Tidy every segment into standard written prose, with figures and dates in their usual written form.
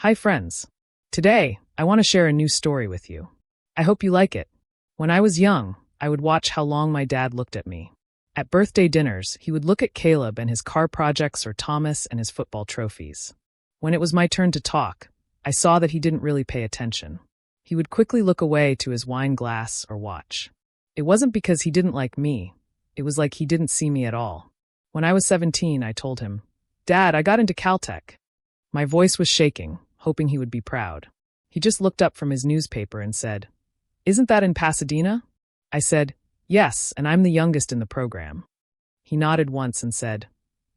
Hi friends. Today, I want to share a new story with you. I hope you like it. When I was young, I would watch how long my dad looked at me. At birthday dinners, he would look at Caleb and his car projects or Thomas and his football trophies. When it was my turn to talk, I saw that he didn't really pay attention. He would quickly look away to his wine glass or watch. It wasn't because he didn't like me. It was like he didn't see me at all. When I was 17, I told him, "Dad, I got into Caltech." My voice was shaking, hoping he would be proud. He just looked up from his newspaper and said, "Isn't that in Pasadena?" I said, "Yes, and I'm the youngest in the program." He nodded once and said,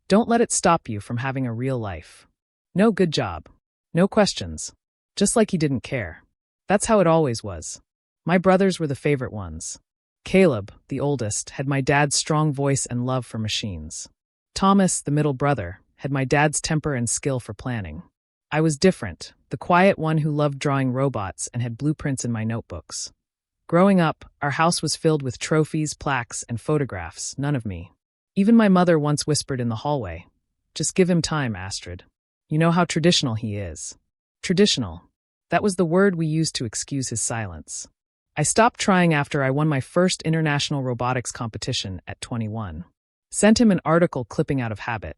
"Don't let it stop you from having a real life." No good job. No questions. Just like he didn't care. That's how it always was. My brothers were the favorite ones. Caleb, the oldest, had my dad's strong voice and love for machines. Thomas, the middle brother, had my dad's temper and skill for planning. I was different, the quiet one who loved drawing robots and had blueprints in my notebooks. Growing up, our house was filled with trophies, plaques, and photographs, none of me. Even my mother once whispered in the hallway, "Just give him time, Astrid. You know how traditional he is." Traditional. That was the word we used to excuse his silence. I stopped trying after I won my first international robotics competition at 21. Sent him an article clipping out of habit.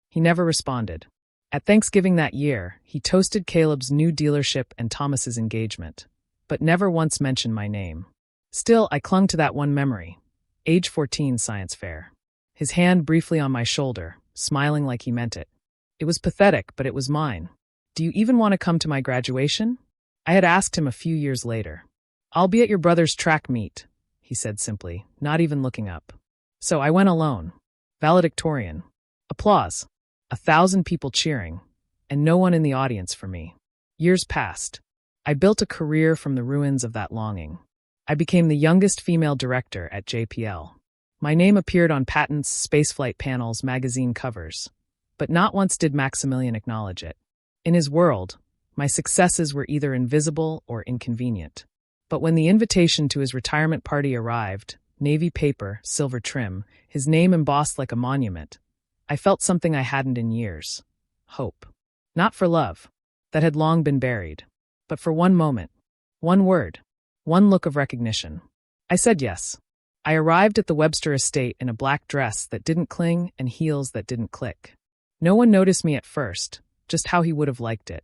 He never responded. At Thanksgiving that year, he toasted Caleb's new dealership and Thomas's engagement, but never once mentioned my name. Still, I clung to that one memory. Age 14 science fair. His hand briefly on my shoulder, smiling like he meant it. It was pathetic, but it was mine. "Do you even want to come to my graduation?" I had asked him a few years later. "I'll be at your brother's track meet," he said simply, not even looking up. So I went alone. Valedictorian. Applause. 1,000 people cheering, and no one in the audience for me. Years passed. I built a career from the ruins of that longing. I became the youngest female director at JPL. My name appeared on patents, spaceflight panels, magazine covers. But not once did Maximilian acknowledge it. In his world, my successes were either invisible or inconvenient. But when the invitation to his retirement party arrived, navy paper, silver trim, his name embossed like a monument, I felt something I hadn't in years. Hope. Not for love. That had long been buried. But for one moment. One word. One look of recognition. I said yes. I arrived at the Webster estate in a black dress that didn't cling and heels that didn't click. No one noticed me at first, just how he would have liked it.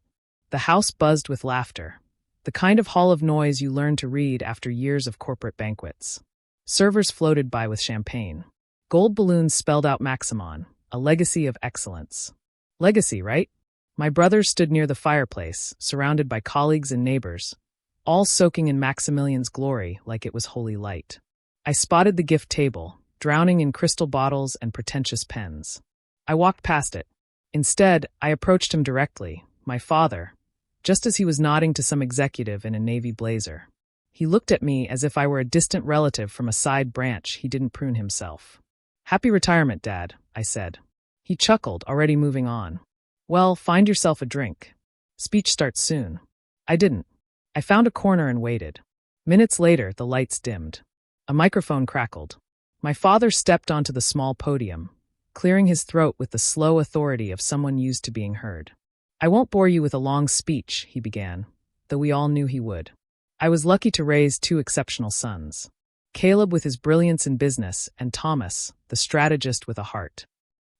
The house buzzed with laughter. The kind of hall of noise you learn to read after years of corporate banquets. Servers floated by with champagne. Gold balloons spelled out Maximon, a legacy of excellence. Legacy, right? My brothers stood near the fireplace, surrounded by colleagues and neighbors, all soaking in Maximilian's glory like it was holy light. I spotted the gift table, drowning in crystal bottles and pretentious pens. I walked past it. Instead, I approached him directly, my father, just as he was nodding to some executive in a navy blazer. He looked at me as if I were a distant relative from a side branch he didn't prune himself. "Happy retirement, Dad," I said. He chuckled, already moving on. "Well, find yourself a drink. Speech starts soon." I didn't. I found a corner and waited. Minutes later, the lights dimmed. A microphone crackled. My father stepped onto the small podium, clearing his throat with the slow authority of someone used to being heard. "I won't bore you with a long speech," he began, though we all knew he would. I was lucky to raise two exceptional sons. Caleb with his brilliance in business, and Thomas, the strategist with a heart.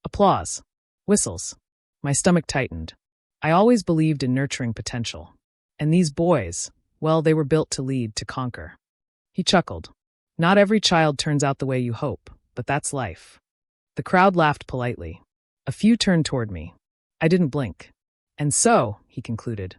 Applause. Whistles. My stomach tightened. I always believed in nurturing potential. And these boys, well, they were built to lead, to conquer. He chuckled. "Not every child turns out the way you hope, but that's life." The crowd laughed politely. A few turned toward me. I didn't blink. "And so," he concluded,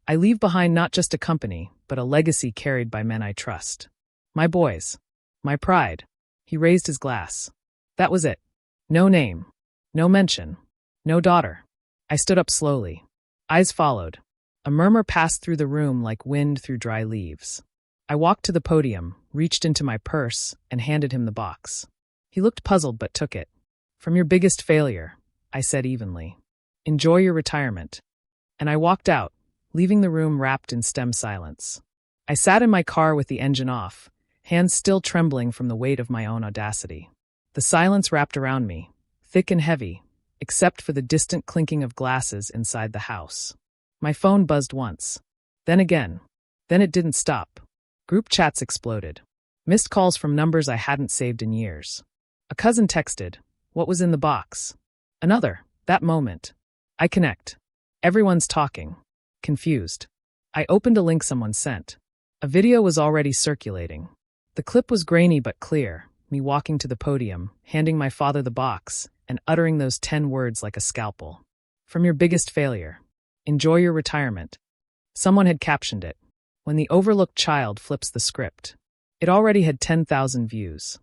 "I leave behind not just a company, but a legacy carried by men I trust. My boys. My pride." He raised his glass. That was it. No name. No mention. No daughter. I stood up slowly. Eyes followed. A murmur passed through the room like wind through dry leaves. I walked to the podium, reached into my purse, and handed him the box. He looked puzzled but took it. "From your biggest failure," I said evenly. "Enjoy your retirement." And I walked out, leaving the room wrapped in stem silence. I sat in my car with the engine off, hands still trembling from the weight of my own audacity. The silence wrapped around me, thick and heavy, except for the distant clinking of glasses inside the house. My phone buzzed once. Then again. Then it didn't stop. Group chats exploded. Missed calls from numbers I hadn't saved in years. A cousin texted, "What was in the box?" Another, "That moment." I connect. Everyone's talking. Confused. I opened a link someone sent. A video was already circulating. The clip was grainy but clear, me walking to the podium, handing my father the box, and uttering those 10 words like a scalpel. "From your biggest failure. Enjoy your retirement." Someone had captioned it. "When the overlooked child flips the script." It already had 10,000 views.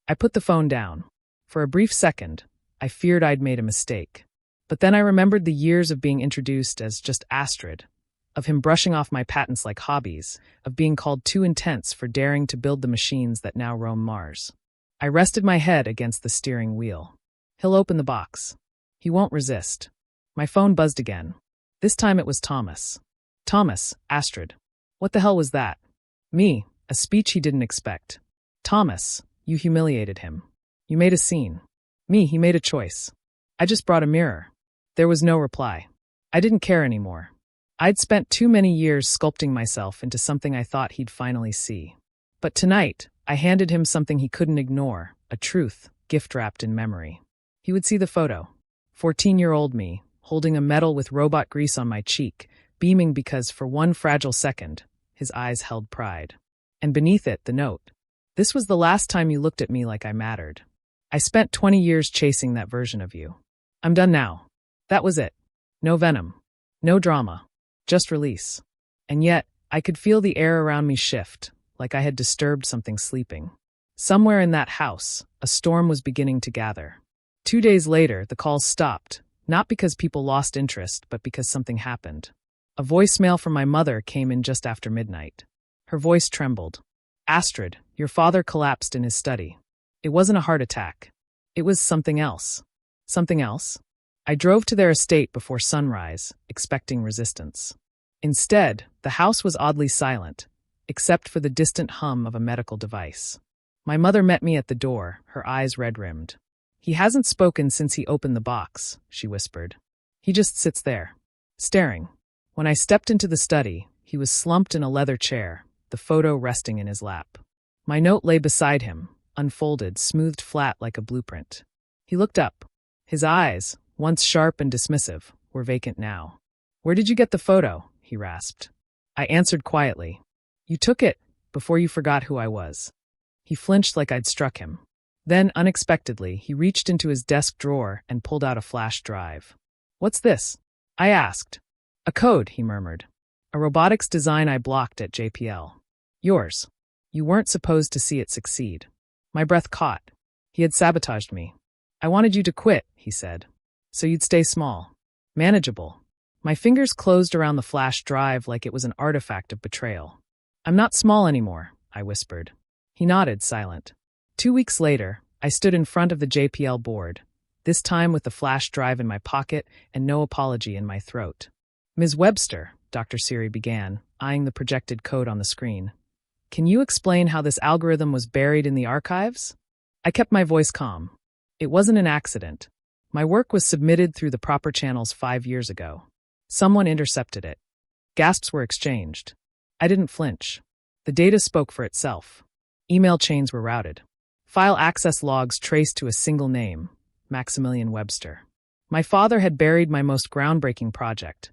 I put the phone down. For a brief second, I feared I'd made a mistake. But then I remembered the years of being introduced as just Astrid, of him brushing off my patents like hobbies, of being called too intense for daring to build the machines that now roam Mars. I rested my head against the steering wheel. He'll open the box. He won't resist. My phone buzzed again. This time it was Thomas. "Thomas, Astrid. What the hell was that?" Me, a speech he didn't expect. "Thomas, you humiliated him. You made a scene." Me, he made a choice. "I just brought a mirror." There was no reply. I didn't care anymore. I'd spent too many years sculpting myself into something I thought he'd finally see. But tonight, I handed him something he couldn't ignore, a truth, gift-wrapped in memory. He would see the photo. 14-year-old me, holding a medal with robot grease on my cheek, beaming because, for one fragile second, his eyes held pride. And beneath it, the note. "This was the last time you looked at me like I mattered. I spent 20 years chasing that version of you. I'm done now." That was it. No venom. No drama. Just release. And yet, I could feel the air around me shift, like I had disturbed something sleeping. Somewhere in that house, a storm was beginning to gather. 2 days later, the calls stopped, not because people lost interest, but because something happened. A voicemail from my mother came in just after midnight. Her voice trembled. "Astrid, your father collapsed in his study. It wasn't a heart attack. It was something else." Something else? I drove to their estate before sunrise, expecting resistance. Instead, the house was oddly silent, except for the distant hum of a medical device. My mother met me at the door, her eyes red-rimmed. "He hasn't spoken since he opened the box," she whispered. "He just sits there, staring." When I stepped into the study, he was slumped in a leather chair, the photo resting in his lap. My note lay beside him, unfolded, smoothed flat like a blueprint. He looked up. His eyes, once sharp and dismissive, were vacant now. "Where did you get the photo?" he rasped. I answered quietly. "You took it, before you forgot who I was." He flinched like I'd struck him. Then, unexpectedly, he reached into his desk drawer and pulled out a flash drive. "What's this?" I asked. "A code," he murmured. "A robotics design I blocked at JPL. Yours. You weren't supposed to see it succeed." My breath caught. He had sabotaged me. "I wanted you to quit," he said. "So you'd stay small. Manageable." My fingers closed around the flash drive like it was an artifact of betrayal. "I'm not small anymore," I whispered. He nodded, silent. 2 weeks later, I stood in front of the JPL board, this time with the flash drive in my pocket and no apology in my throat. "Ms. Webster," Dr. Siri began, eyeing the projected code on the screen. "Can you explain how this algorithm was buried in the archives?" I kept my voice calm. It wasn't an accident. My work was submitted through the proper channels 5 years ago. Someone intercepted it. Gasps were exchanged. I didn't flinch. The data spoke for itself. Email chains were routed. File access logs traced to a single name, Maximilian Webster. My father had buried my most groundbreaking project,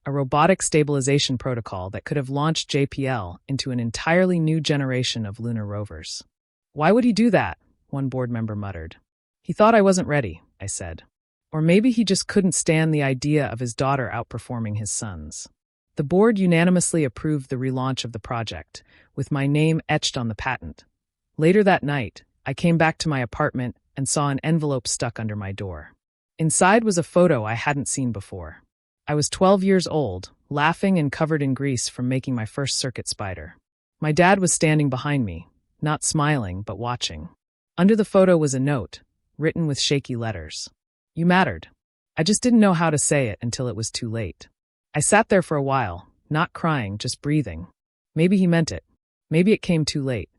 a robotic stabilization protocol that could have launched JPL into an entirely new generation of lunar rovers. "Why would he do that?" one board member muttered. "He thought I wasn't ready," I said. Or maybe he just couldn't stand the idea of his daughter outperforming his sons. The board unanimously approved the relaunch of the project, with my name etched on the patent. Later that night, I came back to my apartment and saw an envelope stuck under my door. Inside was a photo I hadn't seen before. I was 12 years old, laughing and covered in grease from making my first circuit spider. My dad was standing behind me, not smiling but watching. Under the photo was a note, written with shaky letters. "You mattered." I just didn't know how to say it until it was too late. I sat there for a while, not crying, just breathing. Maybe he meant it. Maybe it came too late.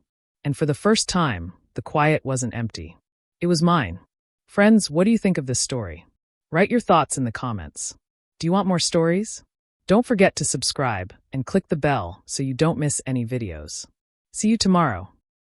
And for the first time, the quiet wasn't empty. It was mine. Friends, what do you think of this story? Write your thoughts in the comments. Do you want more stories? Don't forget to subscribe and click the bell so you don't miss any videos. See you tomorrow.